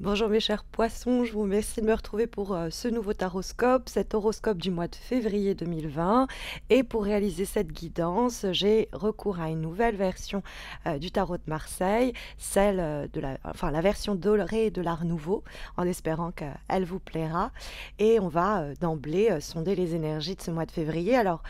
Bonjour mes chers poissons, je vous remercie de me retrouver pour ce nouveau taroscope, cet horoscope du mois de février 2020. Et pour réaliser cette guidance, j'ai recours à une nouvelle version du tarot de Marseille, celle la version dorée de l'Art Nouveau, en espérant qu'elle vous plaira. Et on va d'emblée sonder les énergies de ce mois de février. Alors,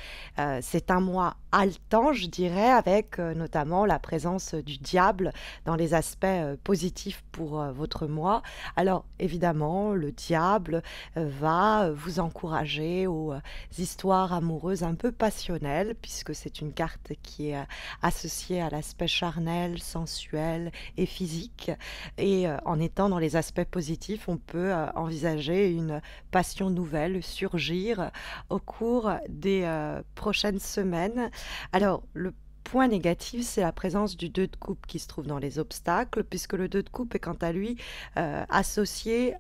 c'est un mois haletant, je dirais, avec notamment la présence du diable dans les aspects positifs pour votre mois. Alors évidemment, le diable va vous encourager aux histoires amoureuses un peu passionnelles, puisque c'est une carte qui est associée à l'aspect charnel, sensuel et physique. Et en étant dans les aspects positifs, on peut envisager une passion nouvelle surgir au cours des prochaines semaines. Alors, le point négatif, c'est la présence du 2 de coupe qui se trouve dans les obstacles, puisque le 2 de coupe est quant à lui associé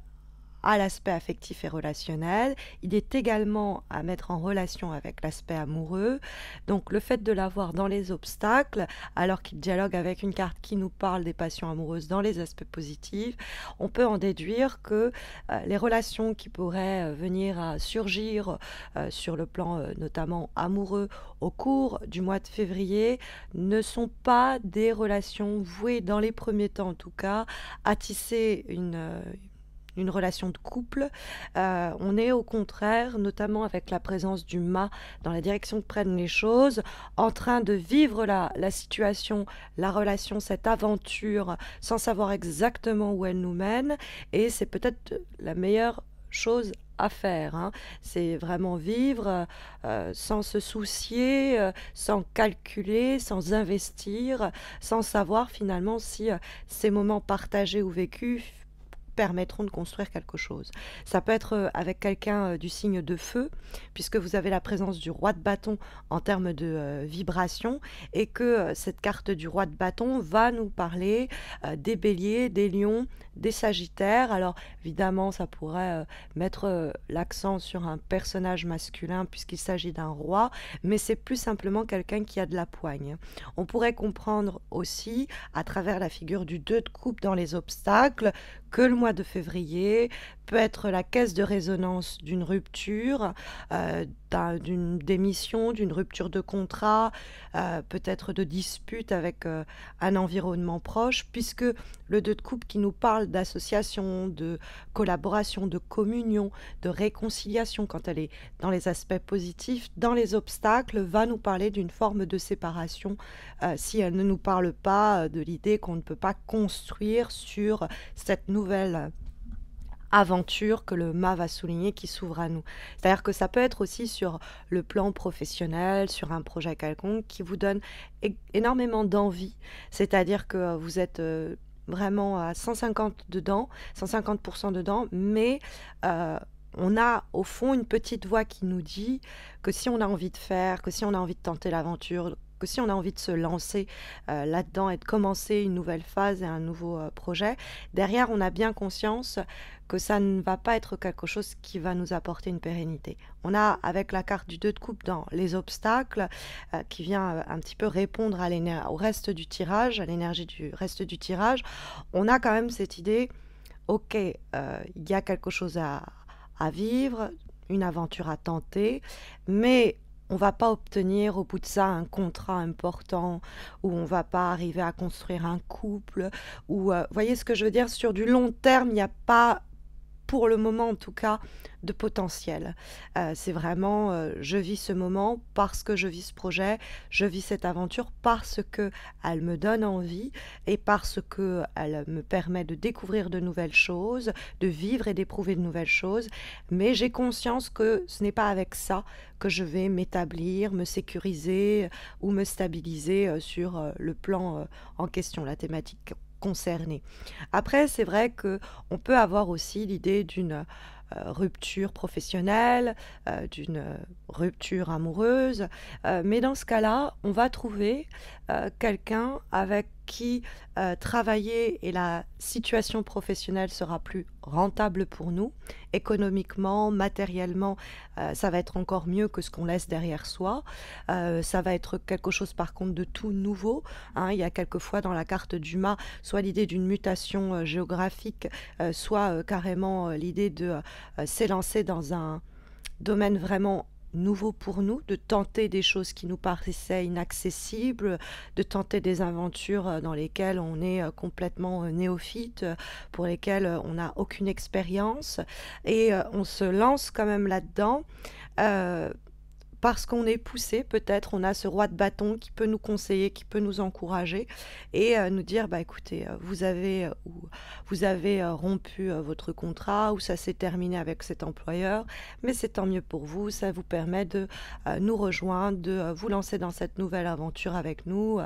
à l'aspect affectif et relationnel. Il est également à mettre en relation avec l'aspect amoureux. Donc le fait de l'avoir dans les obstacles, alors qu'il dialogue avec une carte qui nous parle des passions amoureuses dans les aspects positifs, on peut en déduire que les relations qui pourraient venir à surgir sur le plan notamment amoureux au cours du mois de février ne sont pas des relations vouées, dans les premiers temps en tout cas, à tisser une relation de couple. On est au contraire, notamment avec la présence du mât dans la direction que prennent les choses, en train de vivre la situation, la relation, cette aventure, sans savoir exactement où elle nous mène. Et c'est peut-être la meilleure chose à faire, hein. C'est vraiment vivre sans se soucier, sans calculer, sans investir, sans savoir finalement si ces moments partagés ou vécus permettront de construire quelque chose. Ça peut être avec quelqu'un du signe de feu, puisque vous avez la présence du roi de bâton en termes de vibration, et que cette carte du roi de bâton va nous parler des béliers, des lions, des sagittaires. Alors évidemment, ça pourrait mettre l'accent sur un personnage masculin, puisqu'il s'agit d'un roi, mais c'est plus simplement quelqu'un qui a de la poigne. On pourrait comprendre aussi, à travers la figure du 2 de coupe dans les obstacles, que le mois de février peut être la caisse de résonance d'une rupture, d'une démission, d'une rupture de contrat, peut-être de dispute avec un environnement proche, puisque le 2 de coupe qui nous parle d'association, de collaboration, de communion, de réconciliation quand elle est dans les aspects positifs, dans les obstacles, va nous parler d'une forme de séparation si elle ne nous parle pas de l'idée qu'on ne peut pas construire sur cette nouvelle aventure que le mât va souligner qui s'ouvre à nous. C'est-à-dire que ça peut être aussi sur le plan professionnel, sur un projet quelconque qui vous donne énormément d'envie. C'est-à-dire que vous êtes vraiment à 150 dedans, 150% dedans, mais on a au fond une petite voix qui nous dit que si on a envie de faire, que si on a envie de tenter l'aventure, que si on a envie de se lancer là-dedans et de commencer une nouvelle phase et un nouveau projet, derrière on a bien conscience que ça ne va pas être quelque chose qui va nous apporter une pérennité. On a, avec la carte du 2 de coupe dans les obstacles, qui vient un petit peu répondre au reste du tirage, à l'énergie du reste du tirage, on a quand même cette idée, ok, il y a quelque chose à vivre, une aventure à tenter, mais on va pas obtenir au bout de ça un contrat important, ou on va pas arriver à construire un couple, ou voyez ce que je veux dire, sur du long terme, il n'y a pas, pour le moment en tout cas, de potentiel. C'est vraiment, je vis ce moment parce que je vis ce projet, je vis cette aventure parce qu'elle me donne envie et parce qu'elle me permet de découvrir de nouvelles choses, de vivre et d'éprouver de nouvelles choses. Mais j'ai conscience que ce n'est pas avec ça que je vais m'établir, me sécuriser ou me stabiliser sur le plan en question, la thématique concernée. Après, c'est vrai qu'on peut avoir aussi l'idée d'une rupture professionnelle, d'une rupture amoureuse, mais dans ce cas-là, on va trouver quelqu'un avec qui travailler et la situation professionnelle sera plus rentable pour nous, économiquement, matériellement, ça va être encore mieux que ce qu'on laisse derrière soi. Ça va être quelque chose par contre de tout nouveau, hein. Il y a quelquefois dans la carte du mât, soit l'idée d'une mutation géographique, soit carrément l'idée de s'élancer dans un domaine vraiment nouveau pour nous, de tenter des choses qui nous paraissaient inaccessibles, de tenter des aventures dans lesquelles on est complètement néophyte, pour lesquelles on n'a aucune expérience, et on se lance quand même là-dedans. euh, Parce qu'on est poussé, peut-être, on a ce roi de bâton qui peut nous conseiller, qui peut nous encourager et nous dire, bah écoutez, vous avez rompu votre contrat ou ça s'est terminé avec cet employeur, mais c'est tant mieux pour vous, ça vous permet de nous rejoindre, de vous lancer dans cette nouvelle aventure avec nous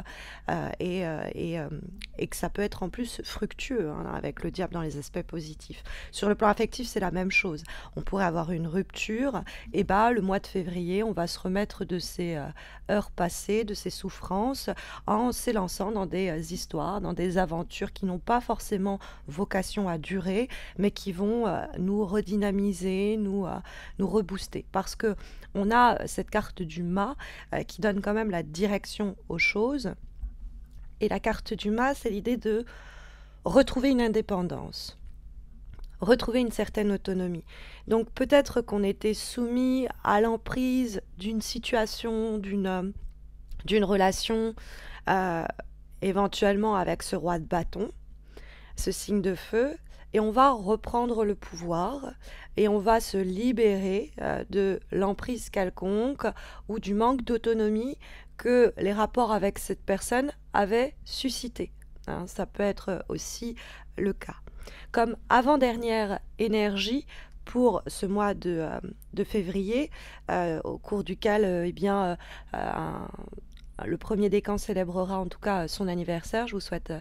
et que ça peut être en plus fructueux, hein, avec le diable dans les aspects positifs. Sur le plan affectif, c'est la même chose. On pourrait avoir une rupture et bah le mois de février, on va se remettre de ces heures passées, de ces souffrances, en s'élançant dans des histoires, dans des aventures qui n'ont pas forcément vocation à durer, mais qui vont nous redynamiser, nous rebooster. Parce que on a cette carte du mât qui donne quand même la direction aux choses. Et la carte du mât, c'est l'idée de retrouver une indépendance, retrouver une certaine autonomie. Donc peut-être qu'on était soumis à l'emprise d'une situation, d'une relation, euh, éventuellement avec ce roi de bâton, ce signe de feu, et on va reprendre le pouvoir et on va se libérer de l'emprise quelconque ou du manque d'autonomie que les rapports avec cette personne avaient suscité, hein. Ça peut être aussi le cas. Comme avant-dernière énergie pour ce mois de février, au cours duquel le premier décan célébrera en tout cas son anniversaire. Je vous souhaite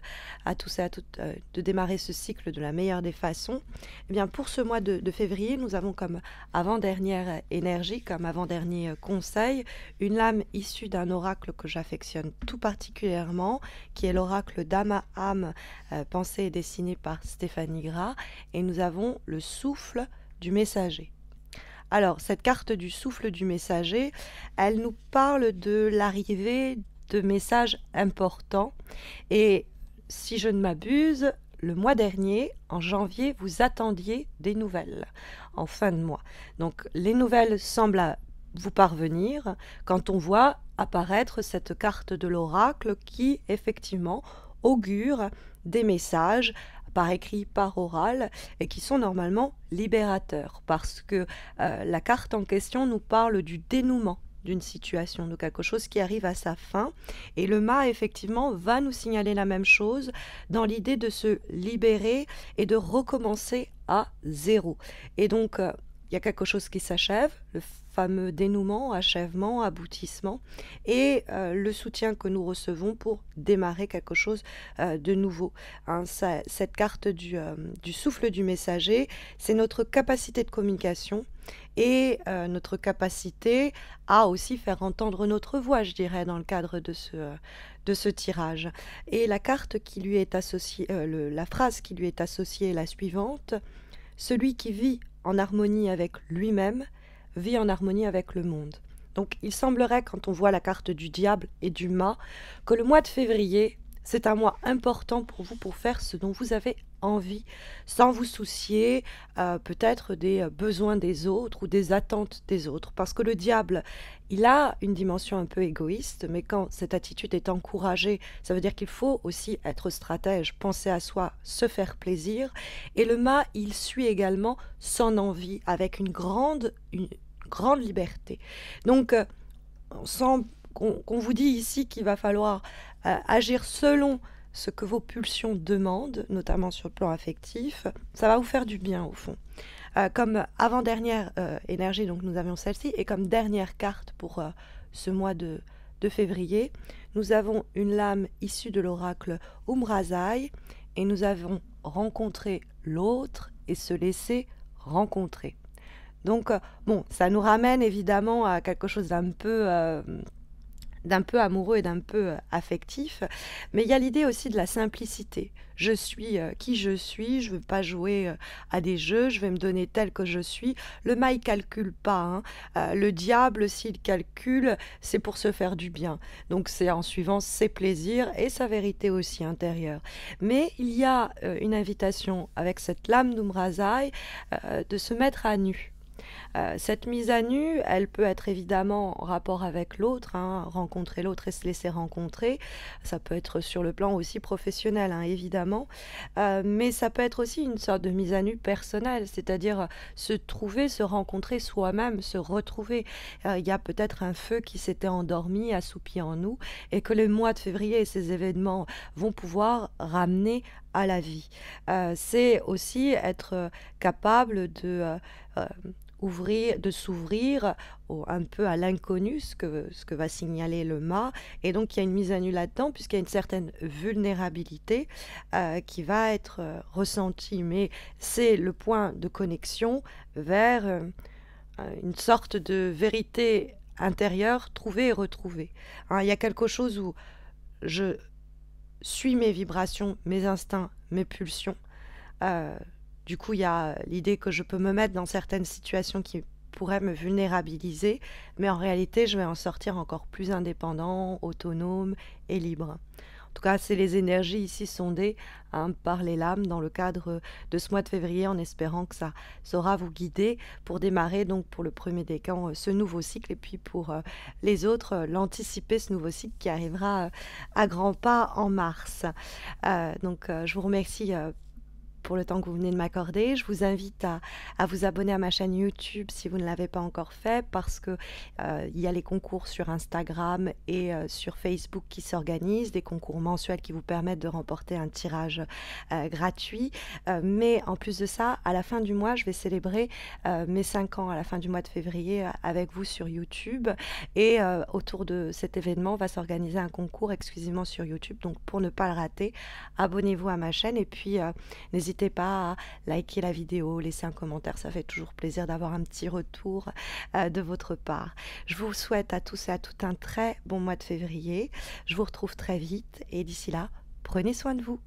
à tous et à toutes de démarrer ce cycle de la meilleure des façons. Eh bien, pour ce mois de février, nous avons comme avant-dernière énergie, comme avant-dernier conseil, une lame issue d'un oracle que j'affectionne tout particulièrement, qui est l'oracle d'Ama Am, pensé et dessiné par Stéphanie Gras. Et nous avons le souffle du messager. Alors, cette carte du souffle du messager, elle nous parle de l'arrivée de messages importants. Et si je ne m'abuse, le mois dernier, en janvier, vous attendiez des nouvelles en fin de mois. Donc, les nouvelles semblent vous parvenir quand on voit apparaître cette carte de l'oracle qui, effectivement, augure des messages par écrit, par oral, et qui sont normalement libérateurs, parce que la carte en question nous parle du dénouement d'une situation, de quelque chose qui arrive à sa fin, et le mât, effectivement, va nous signaler la même chose dans l'idée de se libérer et de recommencer à zéro. Et donc, il y a quelque chose qui s'achève, le fameux dénouement, achèvement, aboutissement, et le soutien que nous recevons pour démarrer quelque chose de nouveau, hein. Cette carte du souffle du messager, c'est notre capacité de communication et notre capacité à aussi faire entendre notre voix, je dirais, dans le cadre de ce tirage. Et la carte qui lui est associée, la phrase qui lui est associée est la suivante: celui qui vit en harmonie avec lui-même vit en harmonie avec le monde. Donc il semblerait, quand on voit la carte du diable et du mât, que le mois de février, c'est un mois important pour vous pour faire ce dont vous avez envie, sans vous soucier peut-être des besoins des autres ou des attentes des autres. Parce que le diable, il a une dimension un peu égoïste, mais quand cette attitude est encouragée, ça veut dire qu'il faut aussi être stratège, penser à soi, se faire plaisir. Et le mât, il suit également son envie avec une grande liberté. Donc, on sent qu'on vous dit ici qu'il va falloir agir selon ce que vos pulsions demandent, notamment sur le plan affectif. Ça va vous faire du bien au fond. Comme avant-dernière énergie, donc nous avions celle-ci, et comme dernière carte pour ce mois de février, nous avons une lame issue de l'oracle Umrazai, et nous avons rencontré l'autre et se laisser rencontrer. Donc, bon, ça nous ramène évidemment à quelque chose d'un peu amoureux et d'un peu, affectif, mais il y a l'idée aussi de la simplicité. Je suis, qui je suis, je ne veux pas jouer, à des jeux, je vais me donner tel que je suis. Le mal il calcule pas, hein, le diable s'il calcule, c'est pour se faire du bien. Donc c'est en suivant ses plaisirs et sa vérité aussi intérieure. Mais il y a, une invitation avec cette lame d'Umrasaï, de se mettre à nu. Cette mise à nu, elle peut être évidemment en rapport avec l'autre, hein, rencontrer l'autre et se laisser rencontrer. Ça peut être sur le plan aussi professionnel, hein, évidemment. Mais ça peut être aussi une sorte de mise à nu personnelle, c'est-à-dire, se trouver, se rencontrer soi-même, se retrouver. Il y a peut-être un feu qui s'était endormi, assoupi en nous et que le mois de février et ces événements vont pouvoir ramener à la vie. C'est aussi être, capable heu de s'ouvrir un peu à l'inconnu, ce que va signaler le mât. Et donc, il y a une mise à nu là-dedans, puisqu'il y a une certaine vulnérabilité qui va être ressentie. Mais c'est le point de connexion vers une sorte de vérité intérieure trouvée et retrouvée. Hein, il y a quelque chose où je suis mes vibrations, mes instincts, mes pulsions. Heu, du coup, il y a l'idée que je peux me mettre dans certaines situations qui pourraient me vulnérabiliser, mais en réalité, je vais en sortir encore plus indépendant, autonome et libre. En tout cas, c'est les énergies ici sondées, hein, par les lames dans le cadre de ce mois de février, en espérant que ça saura vous guider pour démarrer donc pour le premier décan ce nouveau cycle et puis pour les autres, l'anticiper, ce nouveau cycle qui arrivera à grands pas en mars. Je vous remercie pour le temps que vous venez de m'accorder. Je vous invite à vous abonner à ma chaîne YouTube si vous ne l'avez pas encore fait, parce que il y a les concours sur Instagram et sur Facebook qui s'organisent, des concours mensuels qui vous permettent de remporter un tirage gratuit. Mais en plus de ça, à la fin du mois, je vais célébrer mes 5 ans à la fin du mois de février avec vous sur YouTube. Et autour de cet événement, va s'organiser un concours exclusivement sur YouTube. Donc pour ne pas le rater, abonnez-vous à ma chaîne et puis n'hésitez pas à liker la vidéo, laisser un commentaire, ça fait toujours plaisir d'avoir un petit retour de votre part. Je vous souhaite à tous et à toutes un très bon mois de février. Je vous retrouve très vite et d'ici là, prenez soin de vous.